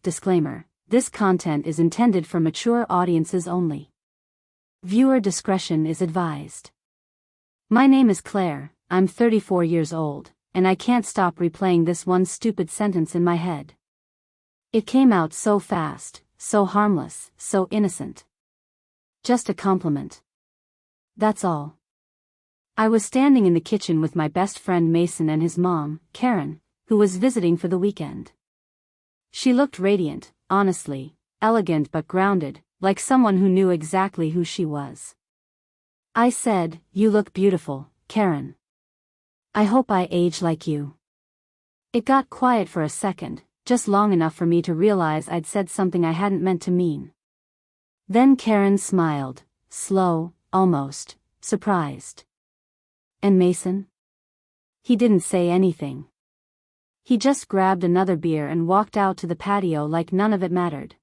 Disclaimer. This content is intended for mature audiences only. Viewer discretion is advised. My name is Claire, I'm 34 years old, and I can't stop replaying this one stupid sentence in my head. It came out so fast, so harmless, so innocent. Just a compliment. That's all. I was standing in the kitchen with my best friend Mason and his mom, Karen, who was visiting for the weekend. She looked radiant, honestly, elegant but grounded, like someone who knew exactly who she was. I said, "You look beautiful, Karen. I hope I age like you." It got quiet for a second, just long enough for me to realize I'd said something I hadn't meant to mean. Then Karen smiled, slow, almost surprised. "And Mason?" He didn't say anything. He just grabbed another beer and walked out to the patio like none of it mattered.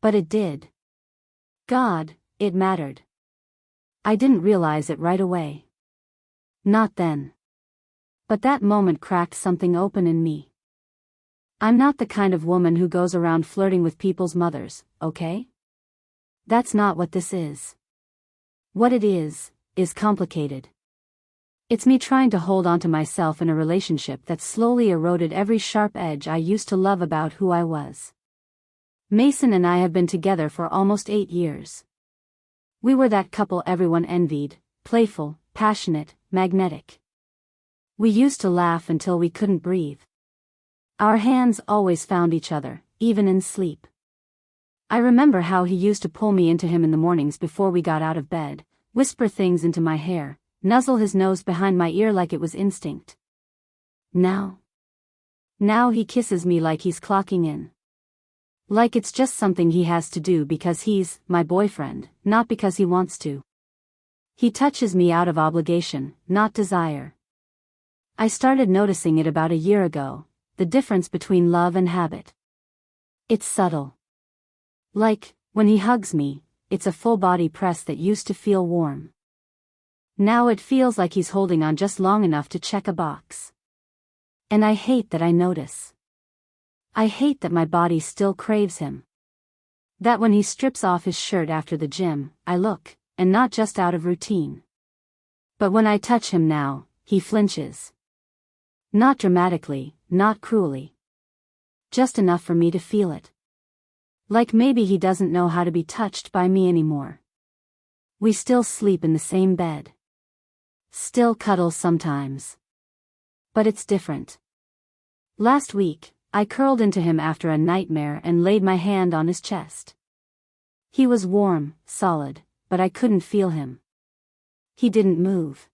But it did. God, it mattered. I didn't realize it right away. Not then. But that moment cracked something open in me. I'm not the kind of woman who goes around flirting with people's mothers, okay? That's not what this is. What it is complicated. It's me trying to hold on to myself in a relationship that slowly eroded every sharp edge I used to love about who I was. Mason and I have been together for almost 8 years. We were that couple everyone envied, playful, passionate, magnetic. We used to laugh until we couldn't breathe. Our hands always found each other, even in sleep. I remember how he used to pull me into him in the mornings before we got out of bed, whisper things into my hair, nuzzle his nose behind my ear like it was instinct. Now he kisses me like he's clocking in. Like it's just something he has to do because he's my boyfriend, not because he wants to. He touches me out of obligation, not desire. I started noticing it about a year ago, the difference between love and habit. It's subtle. Like, when he hugs me, it's a full-body press that used to feel warm. Now it feels like he's holding on just long enough to check a box. And I hate that I notice. I hate that my body still craves him. That when he strips off his shirt after the gym, I look, and not just out of routine. But when I touch him now, he flinches. Not dramatically, not cruelly. Just enough for me to feel it. Like maybe he doesn't know how to be touched by me anymore. We still sleep in the same bed. Still cuddle sometimes. But it's different. Last week, I curled into him after a nightmare and laid my hand on his chest. He was warm, solid, but I couldn't feel him. He didn't move.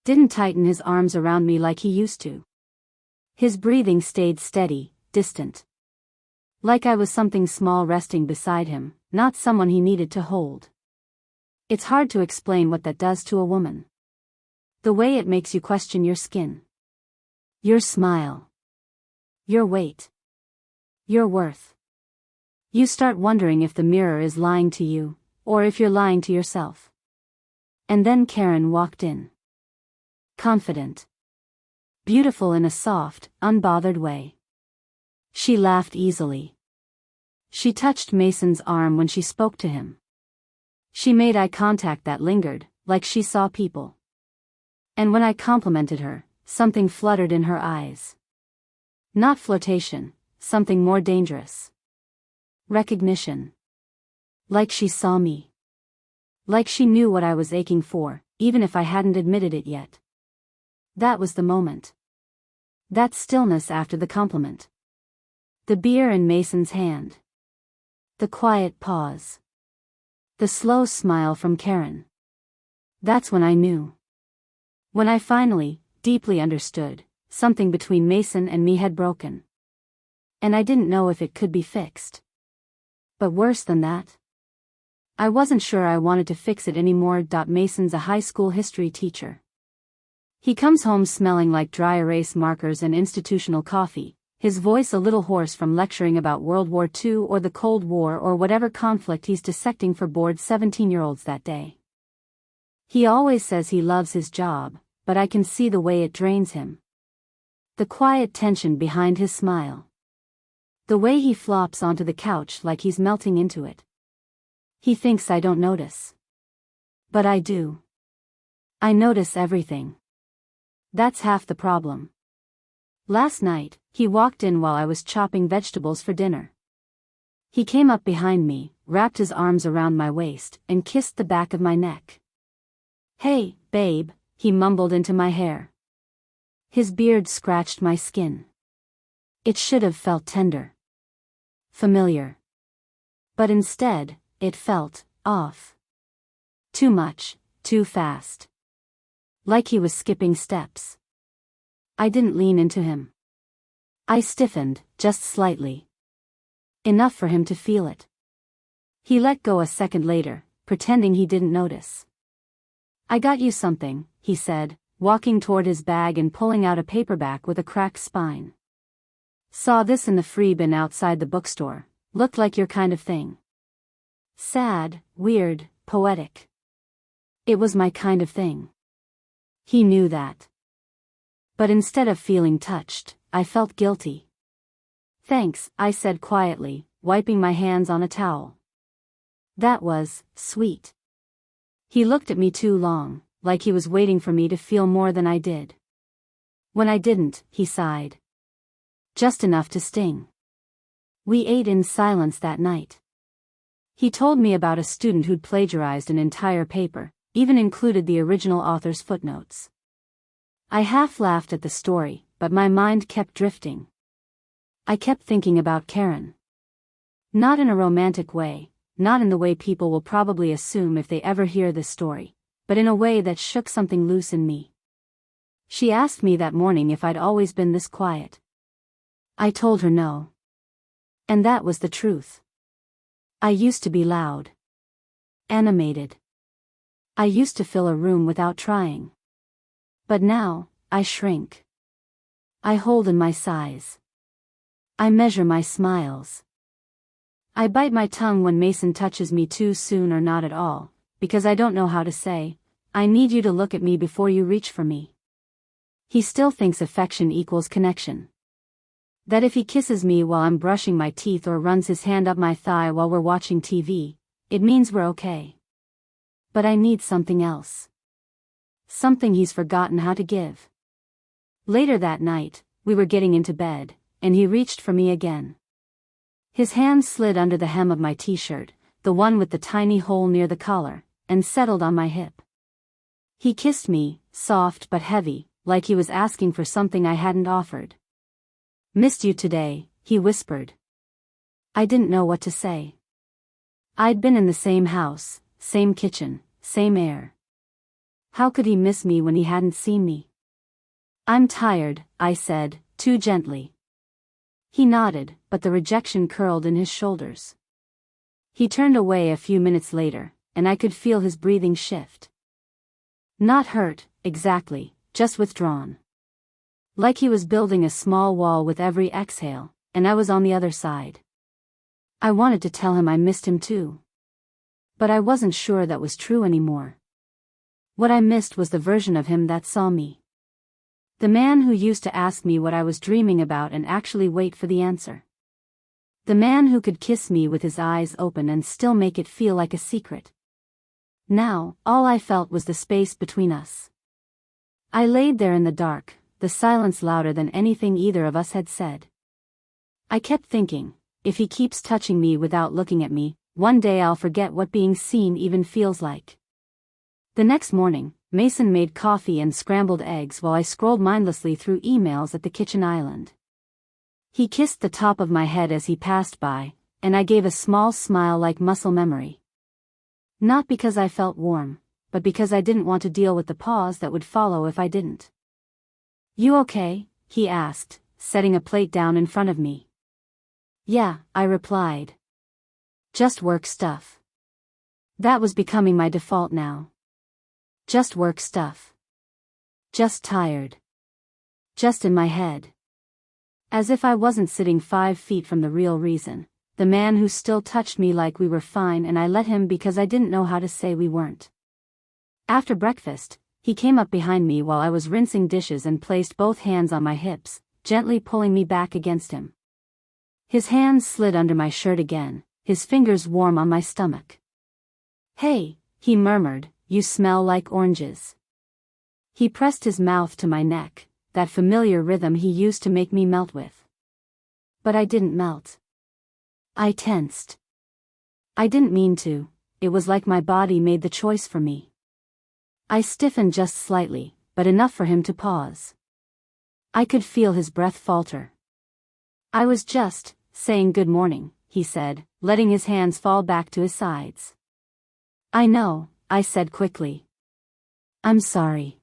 Didn't tighten his arms around me like he used to. His breathing stayed steady, distant. Like I was something small resting beside him, not someone he needed to hold. It's hard to explain what that does to a woman. The way it makes you question your skin. Your smile. Your weight. Your worth. You start wondering if the mirror is lying to you, or if you're lying to yourself. And then Karen walked in. Confident. Beautiful in a soft, unbothered way. She laughed easily. She touched Mason's arm when she spoke to him. She made eye contact that lingered, like she saw people. And when I complimented her, something fluttered in her eyes. Not flirtation, something more dangerous. Recognition. Like she saw me. Like she knew what I was aching for, even if I hadn't admitted it yet. That was the moment. That stillness after the compliment. The beer in Mason's hand. The quiet pause. The slow smile from Karen. That's when I knew. When I finally, deeply understood, something between Mason and me had broken. And I didn't know if it could be fixed. But worse than that, I wasn't sure I wanted to fix it anymore. Mason's a high school history teacher. He comes home smelling like dry erase markers and institutional coffee, his voice a little hoarse from lecturing about World War II or the Cold War or whatever conflict he's dissecting for bored 17-year-olds that day. He always says he loves his job, but I can see the way it drains him. The quiet tension behind his smile. The way he flops onto the couch like he's melting into it. He thinks I don't notice. But I do. I notice everything. That's half the problem. Last night, he walked in while I was chopping vegetables for dinner. He came up behind me, wrapped his arms around my waist, and kissed the back of my neck. "Hey, babe," he mumbled into my hair. His beard scratched my skin. It should have felt tender. Familiar. But instead, it felt off. Too much, too fast. Like he was skipping steps. I didn't lean into him. I stiffened, just slightly. Enough for him to feel it. He let go a second later, pretending he didn't notice. "I got you something," he said, walking toward his bag and pulling out a paperback with a cracked spine. "Saw this in the free bin outside the bookstore. Looked like your kind of thing." Sad, weird, poetic. It was my kind of thing. He knew that. But instead of feeling touched, I felt guilty. "Thanks," I said quietly, wiping my hands on a towel. That was sweet. He looked at me too long, like he was waiting for me to feel more than I did. When I didn't, he sighed. Just enough to sting. We ate in silence that night. He told me about a student who'd plagiarized an entire paper, even included the original author's footnotes. I half laughed at the story, but my mind kept drifting. I kept thinking about Karen. Not in a romantic way, not in the way people will probably assume if they ever hear this story, but in a way that shook something loose in me. She asked me that morning if I'd always been this quiet. I told her no. And that was the truth. I used to be loud. Animated. I used to fill a room without trying. But now, I shrink. I hold in my sighs. I measure my smiles. I bite my tongue when Mason touches me too soon or not at all, because I don't know how to say, "I need you to look at me before you reach for me." He still thinks affection equals connection. That if he kisses me while I'm brushing my teeth or runs his hand up my thigh while we're watching TV, it means we're okay. But I need something else. Something he's forgotten how to give. Later that night, we were getting into bed, and he reached for me again. His hand slid under the hem of my t-shirt, the one with the tiny hole near the collar, and settled on my hip. He kissed me, soft but heavy, like he was asking for something I hadn't offered. "Missed you today," he whispered. I didn't know what to say. I'd been in the same house, same kitchen, same air. How could he miss me when he hadn't seen me? "I'm tired," I said, too gently. He nodded, but the rejection curled in his shoulders. He turned away a few minutes later, and I could feel his breathing shift. Not hurt, exactly, just withdrawn. Like he was building a small wall with every exhale, and I was on the other side. I wanted to tell him I missed him too. But I wasn't sure that was true anymore. What I missed was the version of him that saw me. The man who used to ask me what I was dreaming about and actually wait for the answer. The man who could kiss me with his eyes open and still make it feel like a secret. Now, all I felt was the space between us. I laid there in the dark, the silence louder than anything either of us had said. I kept thinking, if he keeps touching me without looking at me, one day I'll forget what being seen even feels like. The next morning, Mason made coffee and scrambled eggs while I scrolled mindlessly through emails at the kitchen island. He kissed the top of my head as he passed by, and I gave a small smile like muscle memory. Not because I felt warm, but because I didn't want to deal with the pause that would follow if I didn't. "You okay?" he asked, setting a plate down in front of me. "Yeah," I replied. Just work stuff. That was becoming my default now. Just work stuff. Just tired. Just in my head. As if I wasn't sitting 5 feet from the real reason, the man who still touched me like we were fine, and I let him because I didn't know how to say we weren't. After breakfast, he came up behind me while I was rinsing dishes and placed both hands on my hips, gently pulling me back against him. His hands slid under my shirt again, his fingers warm on my stomach. "Hey," he murmured, "you smell like oranges." He pressed his mouth to my neck, that familiar rhythm he used to make me melt with. But I didn't melt. I tensed. I didn't mean to, it was like my body made the choice for me. I stiffened just slightly, but enough for him to pause. I could feel his breath falter. "I was just saying good morning," he said, letting his hands fall back to his sides. "I know," I said quickly. "I'm sorry.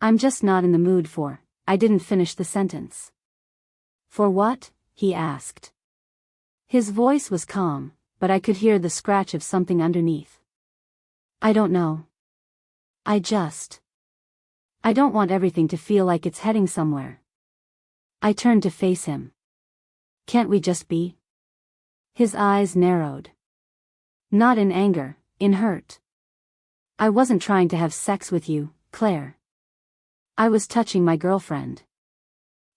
I'm just not in the mood for." I didn't finish the sentence. "For what?" he asked. His voice was calm, but I could hear the scratch of something underneath. "I don't know. I don't want everything to feel like it's heading somewhere." I turned to face him. "Can't we just be?" His eyes narrowed. "Not in anger, in hurt. I wasn't trying to have sex with you, Claire. I was touching my girlfriend."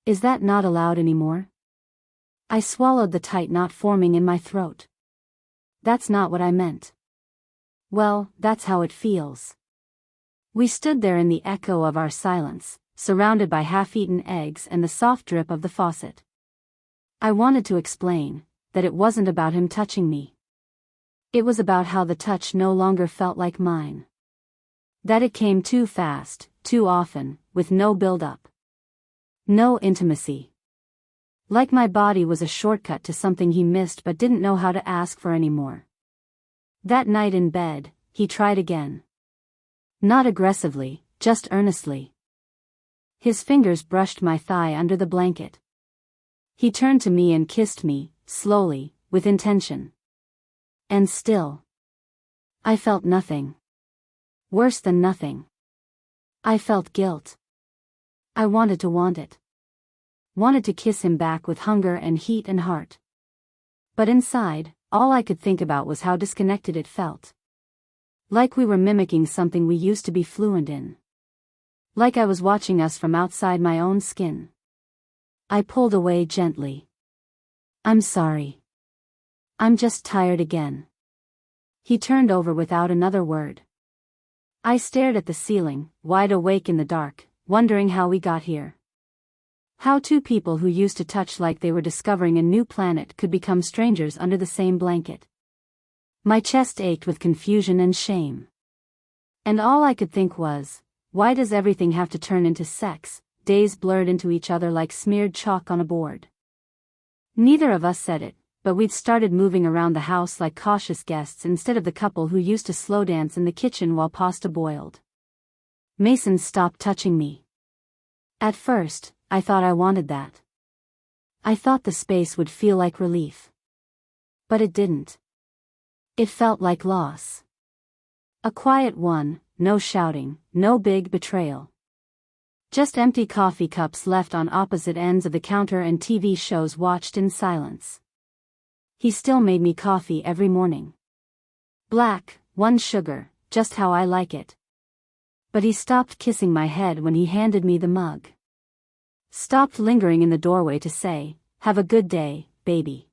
"Is that not allowed anymore?" I swallowed the tight knot forming in my throat. "That's not what I meant." "Well, that's how it feels." We stood there in the echo of our silence, surrounded by half-eaten eggs and the soft drip of the faucet. I wanted to explain that it wasn't about him touching me. It was about how the touch no longer felt like mine. That it came too fast, too often, with no build-up. No intimacy. Like my body was a shortcut to something he missed but didn't know how to ask for anymore. That night in bed, he tried again. Not aggressively, just earnestly. His fingers brushed my thigh under the blanket. He turned to me and kissed me, slowly, with intention. And still, I felt nothing. Worse than nothing. I felt guilt. I wanted to want it. Wanted to kiss him back with hunger and heat and heart. But inside, all I could think about was how disconnected it felt. Like we were mimicking something we used to be fluent in. Like I was watching us from outside my own skin. I pulled away gently. "I'm sorry. I'm just tired again." He turned over without another word. I stared at the ceiling, wide awake in the dark, wondering how we got here. How two people who used to touch like they were discovering a new planet could become strangers under the same blanket. My chest ached with confusion and shame. And all I could think was, why does everything have to turn into sex? Days blurred into each other like smeared chalk on a board. Neither of us said it, but we'd started moving around the house like cautious guests instead of the couple who used to slow dance in the kitchen while pasta boiled. Mason stopped touching me. At first, I thought I wanted that. I thought the space would feel like relief. But it didn't. It felt like loss. A quiet one, no shouting, no big betrayal. Just empty coffee cups left on opposite ends of the counter and TV shows watched in silence. He still made me coffee every morning. Black, 1 sugar, just how I like it. But he stopped kissing my head when he handed me the mug. Stopped lingering in the doorway to say, "Have a good day, baby."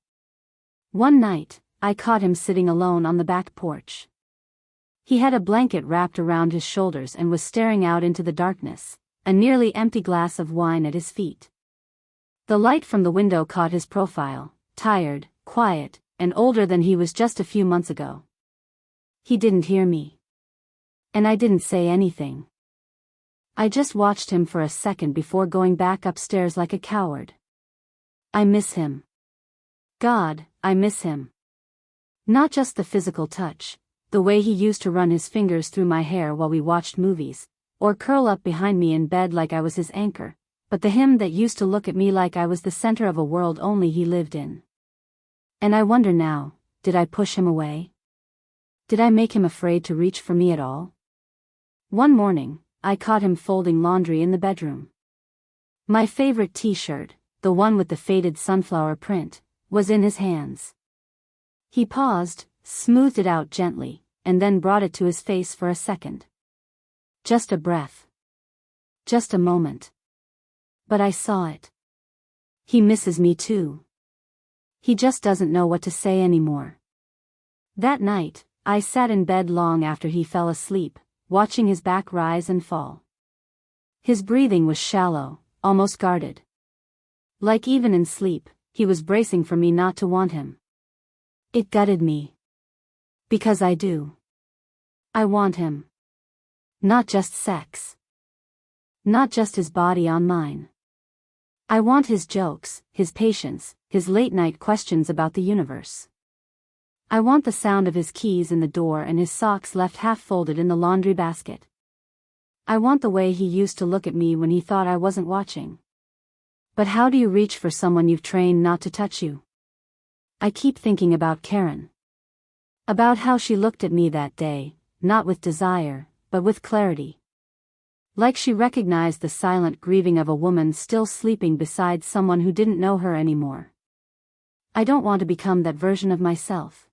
One night, I caught him sitting alone on the back porch. He had a blanket wrapped around his shoulders and was staring out into the darkness, a nearly empty glass of wine at his feet. The light from the window caught his profile, tired, quiet, and older than he was just a few months ago. He didn't hear me. And I didn't say anything. I just watched him for a second before going back upstairs like a coward. I miss him. God, I miss him. Not just the physical touch, the way he used to run his fingers through my hair while we watched movies, or curl up behind me in bed like I was his anchor, but the him that used to look at me like I was the center of a world only he lived in. And I wonder now, did I push him away? Did I make him afraid to reach for me at all? One morning, I caught him folding laundry in the bedroom. My favorite t-shirt, the one with the faded sunflower print, was in his hands. He paused, smoothed it out gently, and then brought it to his face for a second. Just a breath. Just a moment. But I saw it. He misses me too. He just doesn't know what to say anymore. That night, I sat in bed long after he fell asleep, watching his back rise and fall. His breathing was shallow, almost guarded. Like even in sleep, he was bracing for me not to want him. It gutted me. Because I do. I want him. Not just sex. Not just his body on mine. I want his jokes, his patience, his late-night questions about the universe. I want the sound of his keys in the door and his socks left half-folded in the laundry basket. I want the way he used to look at me when he thought I wasn't watching. But how do you reach for someone you've trained not to touch you? I keep thinking about Karen. About how she looked at me that day, not with desire, but with clarity. Like she recognized the silent grieving of a woman still sleeping beside someone who didn't know her anymore. I don't want to become that version of myself.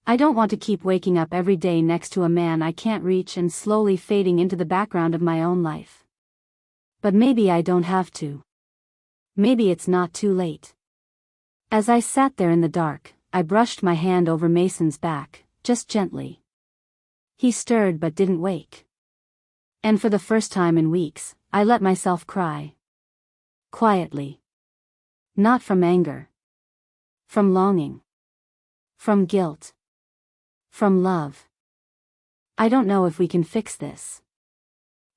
I don't want to keep waking up every day next to a man I can't reach and slowly fading into the background of my own life. But maybe I don't have to. Maybe it's not too late. As I sat there in the dark, I brushed my hand over Mason's back, just gently. He stirred but didn't wake. And for the first time in weeks, I let myself cry. Quietly. Not from anger. From longing. From guilt. From love. I don't know if we can fix this.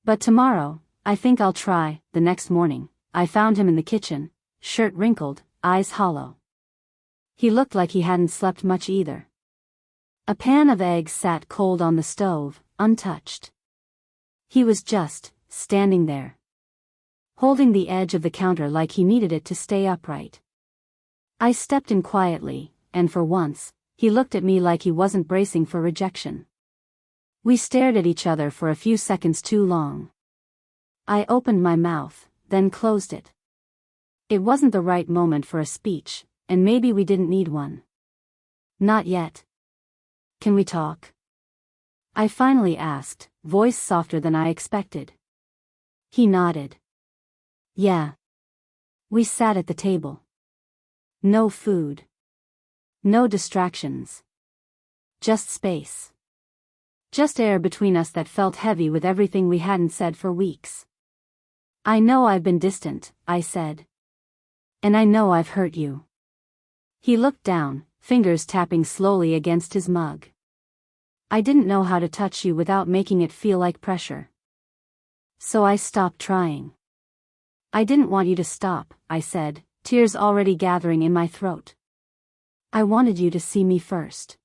But tomorrow, I think I'll try. The next morning, I found him in the kitchen, shirt wrinkled, eyes hollow. He looked like he hadn't slept much either. A pan of eggs sat cold on the stove, untouched. He was just standing there, holding the edge of the counter like he needed it to stay upright. I stepped in quietly, and for once, he looked at me like he wasn't bracing for rejection. We stared at each other for a few seconds too long. I opened my mouth, then closed it. It wasn't the right moment for a speech, and maybe we didn't need one. Not yet. Can we talk? I finally asked, voice softer than I expected. He nodded. Yeah. We sat at the table. No food. No distractions. Just space. Just air between us that felt heavy with everything we hadn't said for weeks. I know I've been distant, I said. And I know I've hurt you. He looked down, fingers tapping slowly against his mug. I didn't know how to touch you without making it feel like pressure. So I stopped trying. I didn't want you to stop, I said, tears already gathering in my throat. I wanted you to see me first.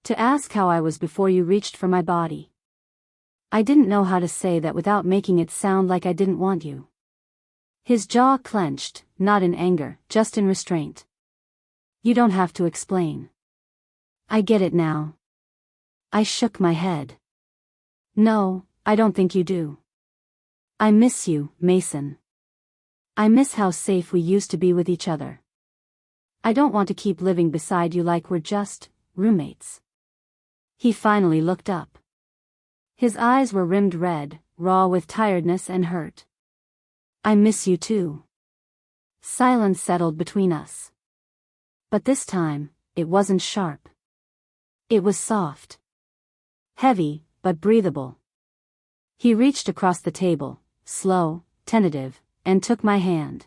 To ask how I was before you reached for my body. I didn't know how to say that without making it sound like I didn't want you. His jaw clenched, not in anger, just in restraint. You don't have to explain. I get it now. I shook my head. No, I don't think you do. I miss you, Mason. I miss how safe we used to be with each other. I don't want to keep living beside you like we're just roommates. He finally looked up. His eyes were rimmed red, raw with tiredness and hurt. I miss you too. Silence settled between us. But this time, it wasn't sharp. It was soft. Heavy, but breathable. He reached across the table, slow, tentative, and took my hand.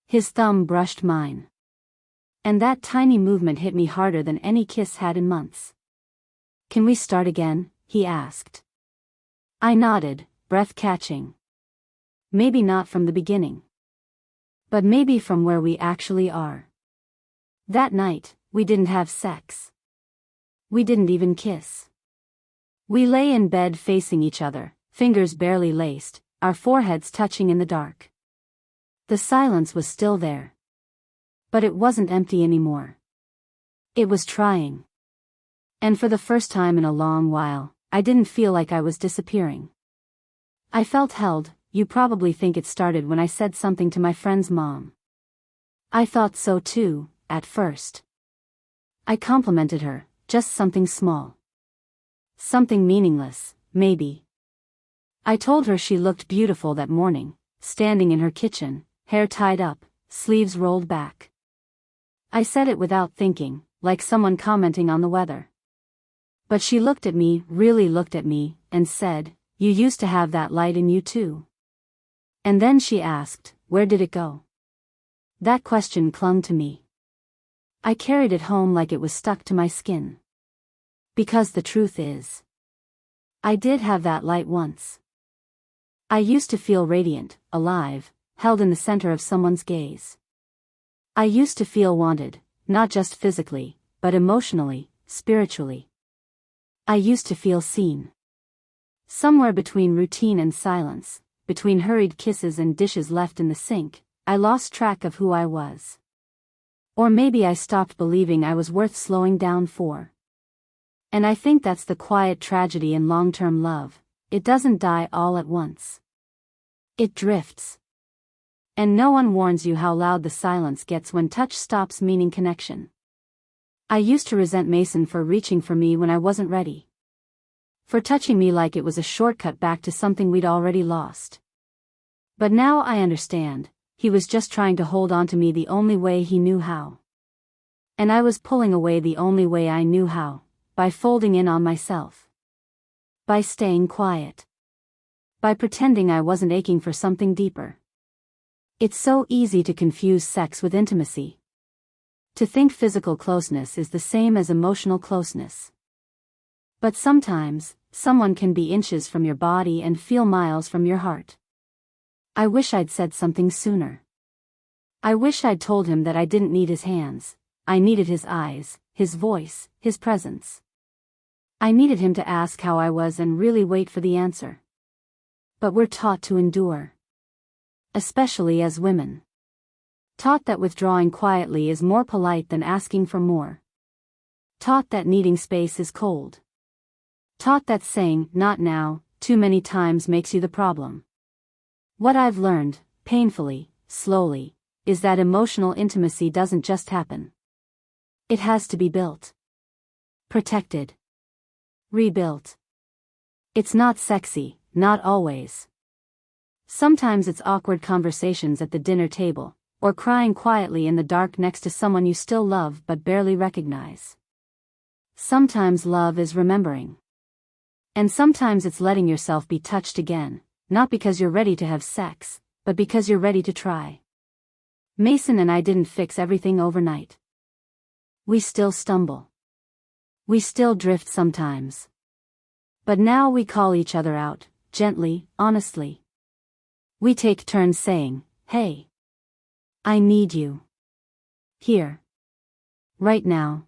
His thumb brushed mine. And that tiny movement hit me harder than any kiss had in months. Can we start again? He asked. I nodded, breath catching. Maybe not from the beginning. But maybe from where we actually are. That night, we didn't have sex. We didn't even kiss. We lay in bed facing each other, fingers barely laced, our foreheads touching in the dark. The silence was still there. But it wasn't empty anymore. It was trying. And for the first time in a long while, I didn't feel like I was disappearing. I felt held. You probably think it started when I said something to my friend's mom. I thought so too, at first. I complimented her, just something small. Something meaningless, maybe. I told her she looked beautiful that morning, standing in her kitchen, hair tied up, sleeves rolled back. I said it without thinking, like someone commenting on the weather. But she looked at me, really looked at me, and said, "You used to have that light in you too." And then she asked, "Where did it go?" That question clung to me. I carried it home like it was stuck to my skin. Because the truth is, I did have that light once. I used to feel radiant, alive, held in the center of someone's gaze. I used to feel wanted, not just physically, but emotionally, spiritually. I used to feel seen. Somewhere between routine and silence, between hurried kisses and dishes left in the sink, I lost track of who I was. Or maybe I stopped believing I was worth slowing down for. And I think that's the quiet tragedy in long-term love. It doesn't die all at once. It drifts. And no one warns you how loud the silence gets when touch stops meaning connection. I used to resent Mason for reaching for me when I wasn't ready. For touching me like it was a shortcut back to something we'd already lost. But now I understand, he was just trying to hold on to me the only way he knew how. And I was pulling away the only way I knew how, by folding in on myself. By staying quiet. By pretending I wasn't aching for something deeper. It's so easy to confuse sex with intimacy. To think physical closeness is the same as emotional closeness. But sometimes, someone can be inches from your body and feel miles from your heart. I wish I'd said something sooner. I wish I'd told him that I didn't need his hands, I needed his eyes, his voice, his presence. I needed him to ask how I was and really wait for the answer. But we're taught to endure. Especially as women. Taught that withdrawing quietly is more polite than asking for more. Taught that needing space is cold. Taught that saying, "not now," too many times makes you the problem. What I've learned, painfully, slowly, is that emotional intimacy doesn't just happen. It has to be built. Protected. Rebuilt. It's not sexy, not always. Sometimes it's awkward conversations at the dinner table, or crying quietly in the dark next to someone you still love but barely recognize. Sometimes love is remembering. And sometimes it's letting yourself be touched again, not because you're ready to have sex, but because you're ready to try. Mason and I didn't fix everything overnight. We still stumble. We still drift sometimes. But now we call each other out, gently, honestly. We take turns saying, "Hey. I need you. Here. Right now."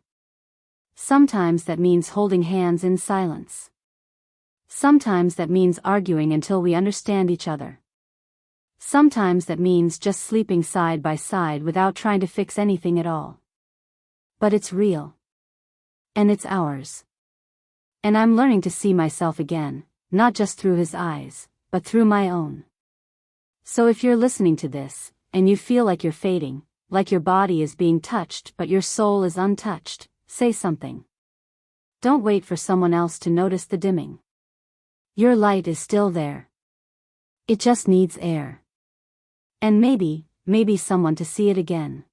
Sometimes that means holding hands in silence. Sometimes that means arguing until we understand each other. Sometimes that means just sleeping side by side without trying to fix anything at all. But it's real. And it's ours. And I'm learning to see myself again, not just through his eyes, but through my own. So if you're listening to this, and you feel like you're fading, like your body is being touched but your soul is untouched, say something. Don't wait for someone else to notice the dimming. Your light is still there. It just needs air. And maybe someone to see it again.